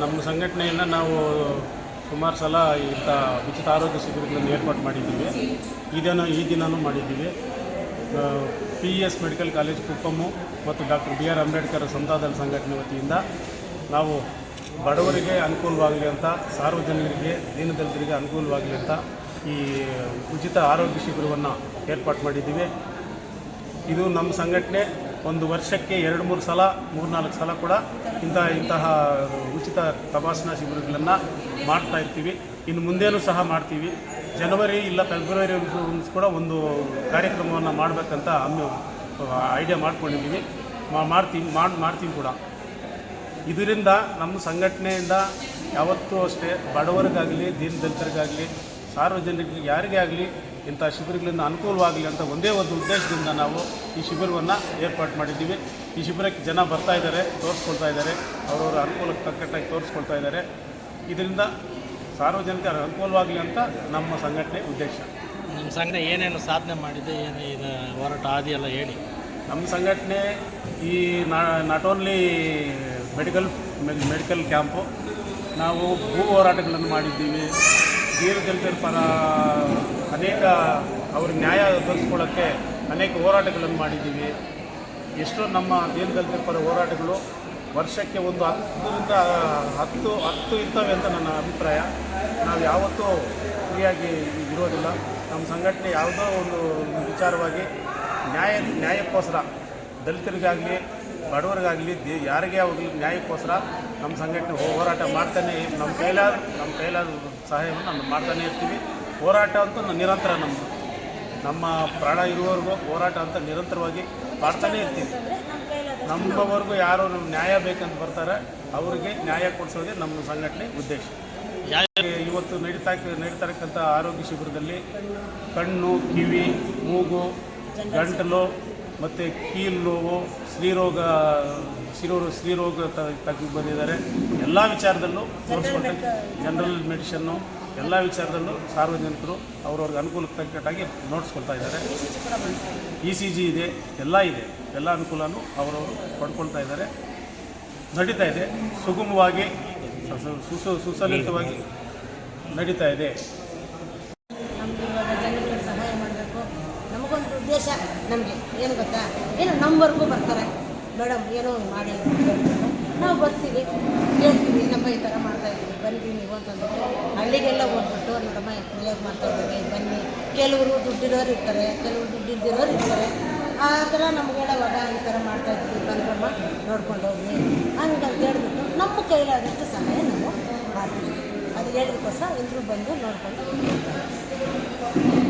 ನಮ್ಮ ಸಂಘಟನೆಯಿಂದ ನಾವು ಸುಮಾರು ಸಲ ಇಂಥ ಉಚಿತ ಆರೋಗ್ಯ ಶಿಬಿರಗಳನ್ನು ಏರ್ಪಾಡು ಮಾಡಿದ್ದೀವಿ. ಈ ದಿನವೂ ಮಾಡಿದ್ದೀವಿ. PES ಮೆಡಿಕಲ್ ಕಾಲೇಜ್ ಕುಪ್ಪಮ್ಮು ಮತ್ತು ಡಾಕ್ಟರ್ BR ಅಂಬೇಡ್ಕರ್ ಸಮುದಾಯದ ಸಂಘಟನೆ ವತಿಯಿಂದ ನಾವು ಬಡವರಿಗೆ ಅನುಕೂಲವಾಗಲಿ ಅಂತ, ಸಾರ್ವಜನಿಕರಿಗೆ, ದೀನದಲಿತರಿಗೆ ಅನುಕೂಲವಾಗಲಿ ಅಂತ ಈ ಉಚಿತ ಆರೋಗ್ಯ ಶಿಬಿರವನ್ನು ಏರ್ಪಾಡು ಮಾಡಿದ್ದೀವಿ. ಇದು ನಮ್ಮ ಸಂಘಟನೆ ಒಂದು ವರ್ಷಕ್ಕೆ 2-3 ಸಲ 3-4 ಸಲ ಕೂಡ ಇಂತಹ ಉಚಿತ ತಪಾಸಣಾ ಶಿಬಿರಗಳನ್ನು ಮಾಡ್ತಾ ಇರ್ತೀವಿ. ಇನ್ನು ಮುಂದೇನೂ ಸಹ ಮಾಡ್ತೀವಿ. ಜನವರಿ ಇಲ್ಲ ಫೆಬ್ರವರಿ ಕೂಡ ಒಂದು ಕಾರ್ಯಕ್ರಮವನ್ನು ಮಾಡಬೇಕಂತ ಐಡಿಯಾ ಮಾಡ್ಕೊಂಡಿದ್ದೀವಿ. ಮಾಡ್ತೀವಿ ಕೂಡ. ಇದರಿಂದ ನಮ್ಮ ಸಂಘಟನೆಯಿಂದ ಯಾವತ್ತೂ ಅಷ್ಟೇ ಬಡವರಿಗಾಗಲಿ, ದೀನದಲಿತರಿಗಾಗಲಿ, ಸಾರ್ವಜನಿಕರಿಗೆ ಯಾರಿಗೇ ಆಗಲಿ ಇಂಥ ಶಿಬಿರಗಳಿಂದ ಅನುಕೂಲವಾಗಲಿ ಅಂತ ಒಂದೇ ಒಂದು ಉದ್ದೇಶದಿಂದ ನಾವು ಈ ಶಿಬಿರವನ್ನು ಏರ್ಪಾಡು ಮಾಡಿದ್ದೀವಿ. ಈ ಶಿಬಿರಕ್ಕೆ ಜನ ಬರ್ತಾ ಇದ್ದಾರೆ, ತೋರಿಸ್ಕೊಳ್ತಾ ಇದ್ದಾರೆ, ಅವರವರ ಅನುಕೂಲಕ್ಕೆ ತಕ್ಕಟ್ಟಾಗಿ ತೋರಿಸ್ಕೊಳ್ತಾ ಇದ್ದಾರೆ. ಇದರಿಂದ ಸಾರ್ವಜನಿಕರ ಅನುಕೂಲವಾಗಲಿ ಅಂತ ನಮ್ಮ ಸಂಘಟನೆ ಉದ್ದೇಶ. ನಿಮ್ಮ ಸಂಘಟನೆ ಏನೇನು ಸಾಧನೆ ಮಾಡಿದೆ, ಏನು ಇದು ಹೋರಾಟ ಆದಿಯೆಲ್ಲ ಹೇಳಿ. ನಮ್ಮ ಸಂಘಟನೆ ಈ ನಾಟ್ ಓನ್ಲಿ ಮೆಡಿಕಲ್ ಕ್ಯಾಂಪು, ನಾವು ಭೂ ಹೋರಾಟಗಳನ್ನು ಮಾಡಿದ್ದೀವಿ. ದೀನದಲಿತರ ಪರ ಅನೇಕ ಅವ್ರಿಗೆ ನ್ಯಾಯ ದೊರಕಿಸ್ಕೊಳ್ಳೋಕ್ಕೆ ಅನೇಕ ಹೋರಾಟಗಳನ್ನು ಮಾಡಿದ್ದೀವಿ. ಎಷ್ಟೋ ನಮ್ಮ ದೀನದಲಿತರ ಪರ ಹೋರಾಟಗಳು ವರ್ಷಕ್ಕೆ ಒಂದು 10 ಇರ್ತವೆ ಅಂತ ನನ್ನ ಅಭಿಪ್ರಾಯ. ನಾವು ಯಾವತ್ತೂ ಫ್ರೀಯಾಗಿ ಇರೋದಿಲ್ಲ. ನಮ್ಮ ಸಂಘಟನೆ ಯಾವುದೋ ಒಂದು ವಿಚಾರವಾಗಿ ನ್ಯಾಯಕ್ಕೋಸ್ಕರ, ದಲಿತರಿಗಾಗಲಿ ಬಡವರಿಗಾಗಲಿ ಯಾರಿಗೇ ಆಗಲಿ ನ್ಯಾಯಕ್ಕೋಸ್ಕರ ನಮ್ಮ ಸಂಘಟನೆ ಹೋರಾಟ ಮಾಡ್ತಾನೆ, ನಮ್ಮ ಕೈಲಾದ ಸಹಾಯವನ್ನು ನಾವು ಮಾಡ್ತಾನೆ ಇರ್ತೀವಿ. ಹೋರಾಟ ಅಂತೂ ನಿರಂತರ ನಮ್ಮ ಪ್ರಾಣ ಇರುವವರೆಗೂ ಹೋರಾಟ ಅಂತ ನಿರಂತರವಾಗಿ ಮಾಡ್ತಾನೇ ಇರ್ತೀವಿ. ನಮ್ಮವರೆಗೂ ಯಾರು ನಮ್ಮ ನ್ಯಾಯ ಬೇಕಂತ ಬರ್ತಾರೆ ಅವರಿಗೆ ನ್ಯಾಯ ಕೊಡಿಸೋದೇ ನಮ್ಮ ಸಂಘಟನೆ ಉದ್ದೇಶ. ಇವತ್ತು ನಡೀತಕ್ಕಂಥ ಆರೋಗ್ಯ ಶಿಬಿರದಲ್ಲಿ ಕಣ್ಣು, ಕಿವಿ, ಮೂಗು, ಗಂಟಲು ಮತ್ತು ಕೀಲು ನೋವು, ಸ್ತ್ರೀರೋಗ ತಜ್ಞರು ಬಂದಿದ್ದಾರೆ. ಎಲ್ಲ ವಿಚಾರದಲ್ಲೂ ತೋರಿಸ್ಕೊಳ್ತಾರೆ. ಜನರಲ್ ಮೆಡಿಷನ್ನು ಎಲ್ಲ ವಿಚಾರದಲ್ಲೂ ಸಾರ್ವಜನಿಕರು ಅವ್ರವ್ರಿಗೆ ಅನುಕೂಲಕ್ಕೆ ತಕ್ಕಟ್ಟಾಗಿ ನೋಡಿಸ್ಕೊಳ್ತಾ ಇದ್ದಾರೆ. ECG ಇದೆ, ಎಲ್ಲ ಇದೆ. ಎಲ್ಲ ಅನುಕೂಲನೂ ಅವರವರು ಪಡ್ಕೊಳ್ತಾ ಇದ್ದಾರೆ. ನಡೀತಾ ಇದೆ ಸುಗಮವಾಗಿ, ಸುಸಲಿತವಾಗಿ ನಡೀತಾ ಇದೆ. ನಮಗೆ ಇವಾಗ ಜನಗಳಿಗೆ ಸಹಾಯ ಮಾಡಬೇಕು. ನಮಗೊಂದು ಉದ್ದೇಶ, ನಮಗೆ ಏನು ಗೊತ್ತಾ, ಏನು ನಮ್ಮವರೆಗೂ ಬರ್ತಾರೆ ಮೇಡಮ್, ಏನೋ ಮಾಡಿ ನಾವು ಬರ್ತೀವಿ, ಹೇಳ್ತೀವಿ, ನಮ್ಮ ಈ ಥರ ಮಾಡ್ತಾಯಿದ್ದೀವಿ, ಬನ್ನಿ ನೀವು ಅಂತಂದು ಹಳ್ಳಿಗೆಲ್ಲ ಹೋಗ್ಬಿಟ್ಟು ನೋಡಮ್ಮ ಕ್ಲಿಯರ್ ಮಾಡ್ತಾಯಿದ್ದೀವಿ, ಬನ್ನಿ. ಕೆಲವರು ದುಡ್ಡಿರೋರು ಇರ್ತಾರೆ, ಕೆಲವರು ದುಡ್ಡಿಲ್ದಿರೋರು ಇರ್ತಾರೆ. ಆ ಥರ ನಮ್ಗೆ ಹೇಳೋವಾಗ ಈ ಥರ ಮಾಡ್ತಾಯಿದ್ದೀವಿ, ಬಂದ್ರಮ್ಮ ನೋಡ್ಕೊಂಡು ಹೋಗಿ ಹಂಗಂತ ಹೇಳ್ಬಿಟ್ಟು ನಮ್ಮ ಕೈಲಾದಷ್ಟು ಸಹಾಯ ನಾವು ಮಾಡ್ತೀವಿ. ಅದು ಹೇಳಿದಕ್ಕೋಸ್ಕರ ಎಲ್ಲರೂ ಬಂದು ನೋಡ್ಕೊಂಡು ಹೋಗ್ತಾರೆ.